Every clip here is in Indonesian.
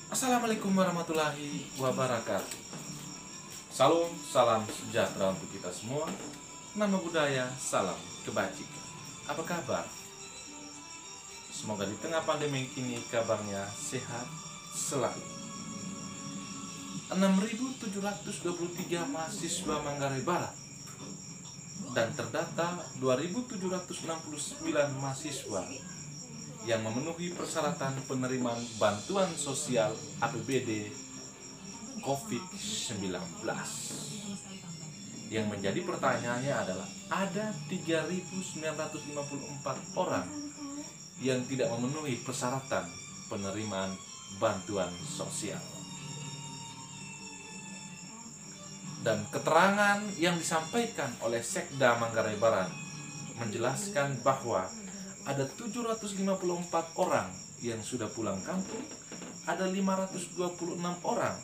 Assalamualaikum warahmatullahi wabarakatuh. Salam sejahtera untuk kita semua. Nama budaya, salam kebajikan. Apa kabar? Semoga di tengah pandemi ini kabarnya sehat selalu. 6.723 mahasiswa Manggarai Barat dan terdata 2.769 mahasiswa yang memenuhi persyaratan penerimaan bantuan sosial APBD COVID-19. Yang menjadi pertanyaannya adalah ada 3.954 orang yang tidak memenuhi persyaratan penerimaan bantuan sosial. Dan keterangan yang disampaikan oleh Sekda Manggarai Barat menjelaskan bahwa ada 754 orang yang sudah pulang kampung, ada 526 orang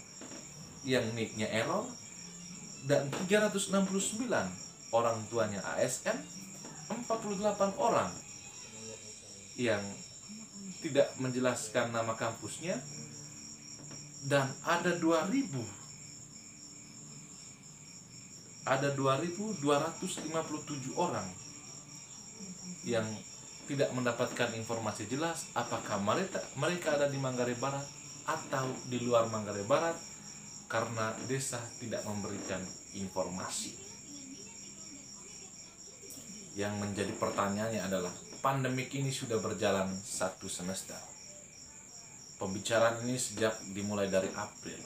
yang nicknya error, dan 369 orang tuanya ASN, 48 orang yang tidak menjelaskan nama kampusnya, dan ada 2.257 orang yang tidak mendapatkan informasi jelas apakah mereka ada di Manggarai Barat atau di luar Manggarai Barat karena desa tidak memberikan informasi. Yang menjadi pertanyaannya adalah pandemi ini sudah berjalan 1 semester. Pembicaraan ini sejak dimulai dari April.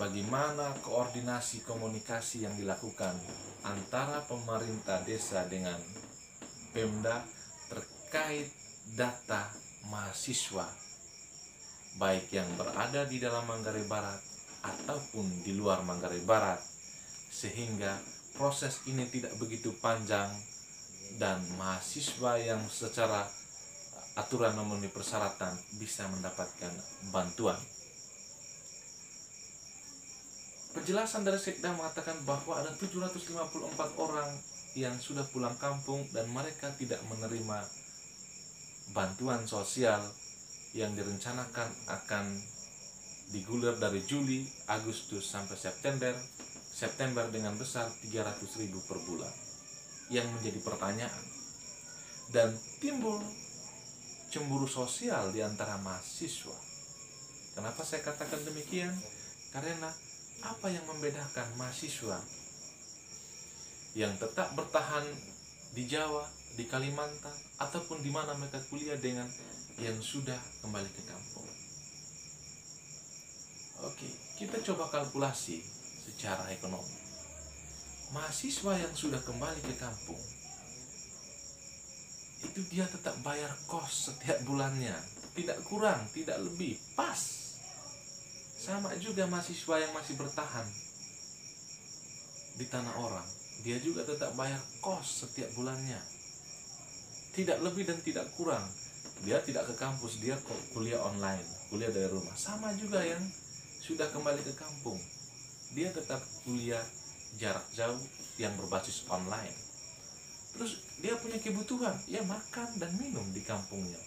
Bagaimana koordinasi komunikasi yang dilakukan antara pemerintah desa dengan Pemda terkait data mahasiswa baik yang berada di dalam Manggarai Barat ataupun di luar Manggarai Barat, sehingga proses ini tidak begitu panjang dan mahasiswa yang secara aturan memenuhi persyaratan bisa mendapatkan bantuan. Penjelasan dari Sekda mengatakan bahwa ada 754 orang yang sudah pulang kampung dan mereka tidak menerima bantuan sosial yang direncanakan akan digulir dari Juli, Agustus sampai September dengan besar 300.000 per bulan. Yang menjadi pertanyaan dan timbul cemburu sosial di antara mahasiswa. Kenapa saya katakan demikian? Karena apa yang membedakan mahasiswa yang tetap bertahan di Jawa, di Kalimantan, ataupun di mana mereka kuliah dengan yang sudah kembali ke kampung? Oke, kita coba kalkulasi secara ekonomi. Mahasiswa yang sudah kembali ke kampung, itu dia tetap bayar kos setiap bulannya, tidak kurang, tidak lebih, pas. Sama juga mahasiswa yang masih bertahan di tanah orang, dia juga tetap bayar kos setiap bulannya, tidak lebih dan tidak kurang. Dia tidak ke kampus, dia kuliah online, kuliah dari rumah. Sama juga yang sudah kembali ke kampung, dia tetap kuliah jarak jauh yang berbasis online. Terus dia punya kebutuhan, ya makan dan minum di kampungnya.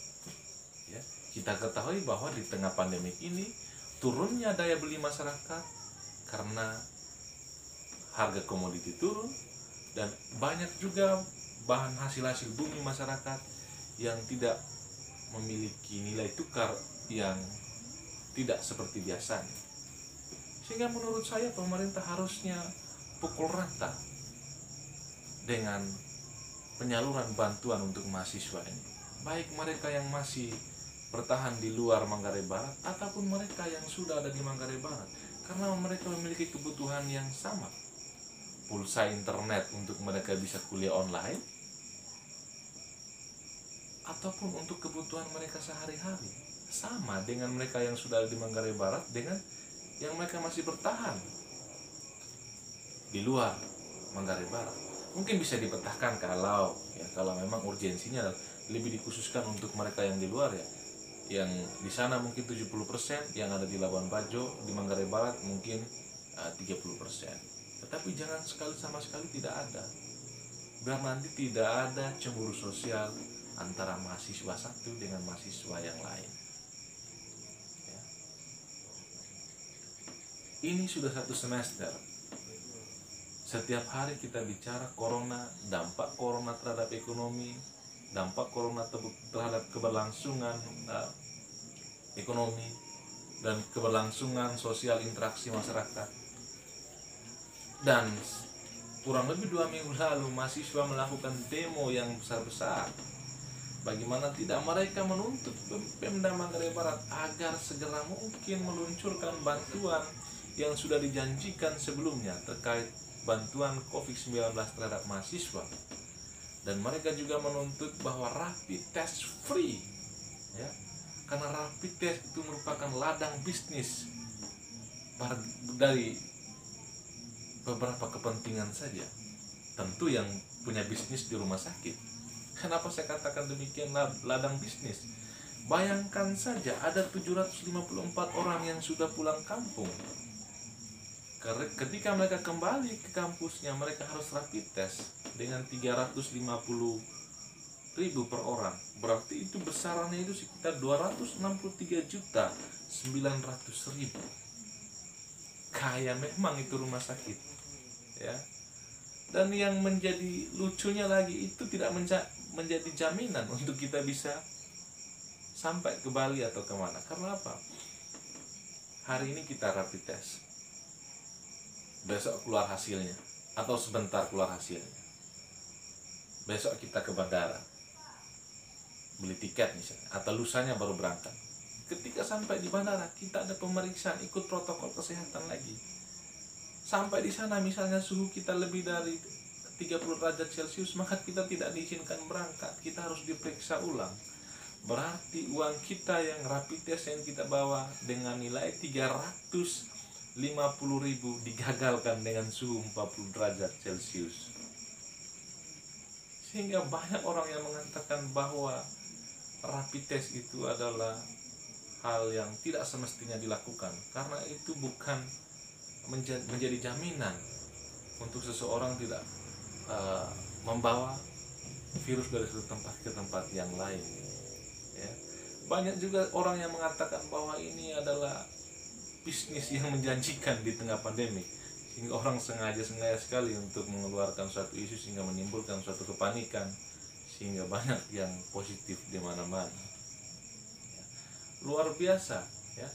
Ya, kita ketahui bahwa di tengah pandemi ini turunnya daya beli masyarakat karena harga komoditi turun, dan banyak juga bahan hasil bumi masyarakat yang tidak memiliki nilai tukar yang tidak seperti biasanya. Sehingga menurut saya pemerintah harusnya pukul rata dengan penyaluran bantuan untuk mahasiswa ini, baik mereka yang masih bertahan di luar Manggarai Barat ataupun mereka yang sudah ada di Manggarai Barat, karena mereka memiliki kebutuhan yang sama. Pulsa internet untuk mereka bisa kuliah online, ataupun untuk kebutuhan mereka sehari-hari, sama dengan mereka yang sudah ada di Manggarai Barat dengan yang mereka masih bertahan di luar Manggarai Barat. Mungkin bisa dipetahkan kalau memang urgensinya lebih dikhususkan untuk mereka yang di luar, ya, yang di sana mungkin 70%, yang ada di Labuan Bajo, di Manggarai Barat mungkin 30%. Tetapi jangan sama sekali tidak ada, biar nanti tidak ada cemburu sosial antara mahasiswa satu dengan mahasiswa yang lain. Ya. Ini sudah 1 semester. Setiap hari kita bicara corona, dampak corona terhadap ekonomi, dampak corona terhadap keberlangsungan ekonomi dan keberlangsungan sosial interaksi masyarakat. Dan kurang lebih 2 minggu lalu mahasiswa melakukan demo yang besar-besar. Bagaimana tidak mereka menuntut Pemda Manggarai Barat agar segera mungkin meluncurkan bantuan yang sudah dijanjikan sebelumnya terkait bantuan COVID-19 terhadap mahasiswa. Dan mereka juga menuntut bahwa rapid test free, ya, karena rapid test itu merupakan ladang bisnis dari beberapa kepentingan saja, tentu yang punya bisnis di rumah sakit. Kenapa saya katakan demikian ladang bisnis? Bayangkan saja ada 754 orang yang sudah pulang kampung. Ketika mereka kembali ke kampusnya, mereka harus rapid test dengan 350.000 per orang. Berarti itu besarannya itu sekitar 263.900.000. Kaya memang itu rumah sakit, ya. Dan yang menjadi lucunya lagi, itu tidak menjadi jaminan untuk kita bisa sampai ke Bali atau kemana. Karena apa? Hari ini kita rapid test, besok keluar hasilnya, atau sebentar keluar hasilnya. Besok kita ke bandara, beli tiket misalnya, atau lusanya baru berangkat. Ketika sampai di bandara, kita ada pemeriksaan, ikut protokol kesehatan lagi. Sampai di sana misalnya suhu kita lebih dari 30 derajat Celcius, maka kita tidak diizinkan berangkat, kita harus diperiksa ulang. Berarti uang kita yang rapid test yang kita bawa dengan nilai 350.000 digagalkan dengan suhu 40 derajat Celcius. Sehingga banyak orang yang mengatakan bahwa rapid test itu adalah hal yang tidak semestinya dilakukan, karena itu bukan menjadi jaminan untuk seseorang tidak membawa virus dari satu tempat ke tempat yang lain, ya. Banyak juga orang yang mengatakan bahwa ini adalah bisnis yang menjanjikan di tengah pandemi, sehingga orang sengaja sekali untuk mengeluarkan suatu isu sehingga menimbulkan suatu kepanikan, sehingga banyak yang positif di mana-mana. Luar biasa, ya.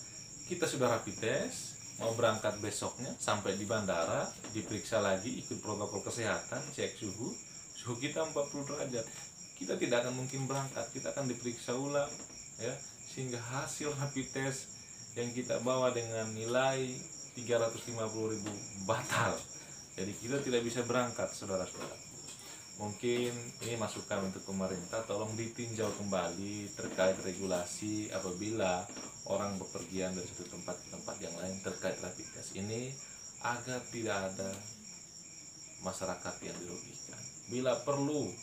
Kita sudah rapid test, mau berangkat besoknya, sampai di bandara diperiksa lagi, ikut protokol kesehatan, cek suhu kita 40 derajat. Kita tidak akan mungkin berangkat, kita akan diperiksa ulang, ya, sehingga hasil rapid test yang kita bawa dengan nilai 350.000 batal. Jadi kita tidak bisa berangkat, saudara-saudara. Mungkin ini masukan untuk pemerintah, tolong ditinjau kembali terkait regulasi apabila orang bepergian dari satu tempat ke tempat yang lain terkait rapid test ini, agar tidak ada masyarakat yang dirugikan. Bila perlu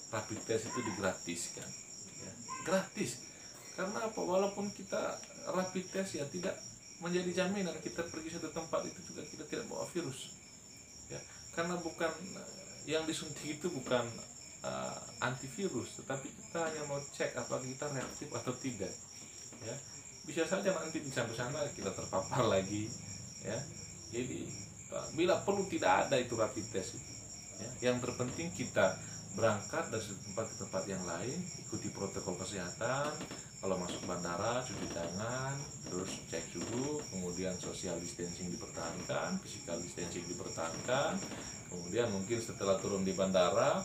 rapid test itu digratiskan, ya. Gratis. Karena apa? Walaupun kita rapid test, ya, tidak menjadi jaminan kita pergi satu tempat itu juga kita tidak bawa virus, ya. Karena bukan yang disuntik itu bukan antivirus, tetapi kita hanya mau cek apakah kita reaktif atau tidak, ya. Bisa saja nanti di sana kita terpapar lagi, ya. Jadi bila perlu tidak ada itu rapid test itu, ya. Yang terpenting kita berangkat dari tempat ke tempat yang lain, ikuti protokol kesehatan. Kalau masuk bandara, cuci tangan, terus cek suhu, kemudian social distancing dipertahankan, physical distancing dipertahankan. Kemudian mungkin setelah turun di bandara,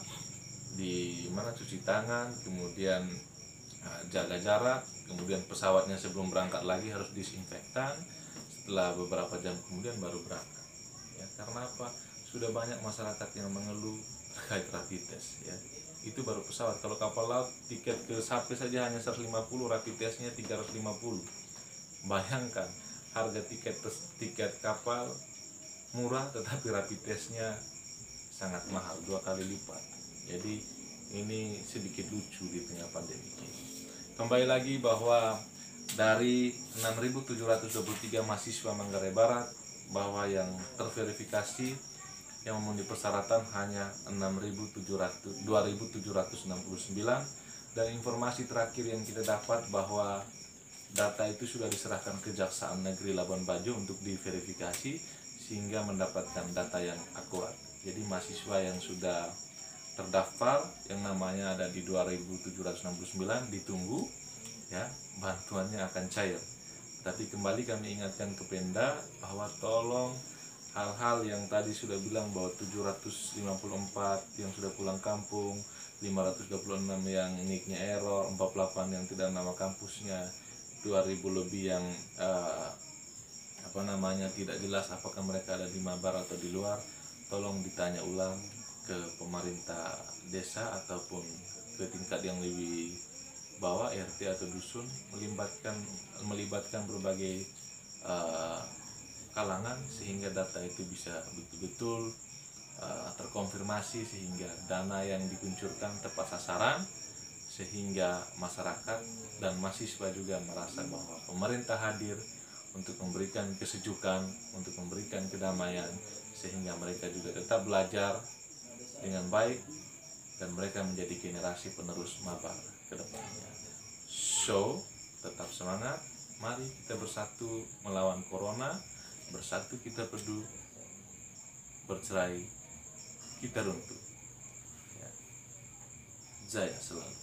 di mana cuci tangan, kemudian jaga jarak, kemudian pesawatnya sebelum berangkat lagi harus disinfektan. Setelah beberapa jam kemudian baru berangkat, ya. Karena apa? Sudah banyak masyarakat yang mengeluh terkait rapid test, ya. Itu baru pesawat. Kalau kapal laut, tiket ke Sape saja hanya 150, rapid testnya 350. Bayangkan harga tiket kapal murah, tetapi rapid testnya sangat mahal, 2 kali lipat. Jadi ini sedikit lucu di tengah pandemi ini. Kembali lagi bahwa dari 6.723 mahasiswa Manggarai Barat, bahwa yang terverifikasi yang memenuhi persyaratan hanya 2.769, dan informasi terakhir yang kita dapat bahwa data itu sudah diserahkan ke Kejaksaan Negeri Labuan Bajo untuk diverifikasi sehingga mendapatkan data yang akurat. Jadi mahasiswa yang sudah terdaftar yang namanya ada di 2769 ditunggu ya, bantuannya akan cair. Tapi kembali kami ingatkan ke Pemda bahwa tolong hal-hal yang tadi sudah bilang bahwa 754 yang sudah pulang kampung, 526 yang nicknya error, 48 yang tidak nama kampusnya, 2000 lebih yang tidak jelas apakah mereka ada di Mabar atau di luar, tolong ditanya ulang ke pemerintah desa ataupun ke tingkat yang lebih bawah, RT atau dusun, melibatkan berbagai kalangan sehingga data itu bisa betul-betul terkonfirmasi sehingga dana yang dikuncurkan tepat sasaran, sehingga masyarakat dan mahasiswa juga merasa bahwa pemerintah hadir untuk memberikan kesejukan, untuk memberikan kedamaian, sehingga mereka juga tetap belajar dengan baik dan mereka menjadi generasi penerus Mabar ke depannya. So, tetap semangat, mari kita bersatu melawan corona, bersatu kita teduh, bercerai kita runtuh. Ya. Jaya selalu.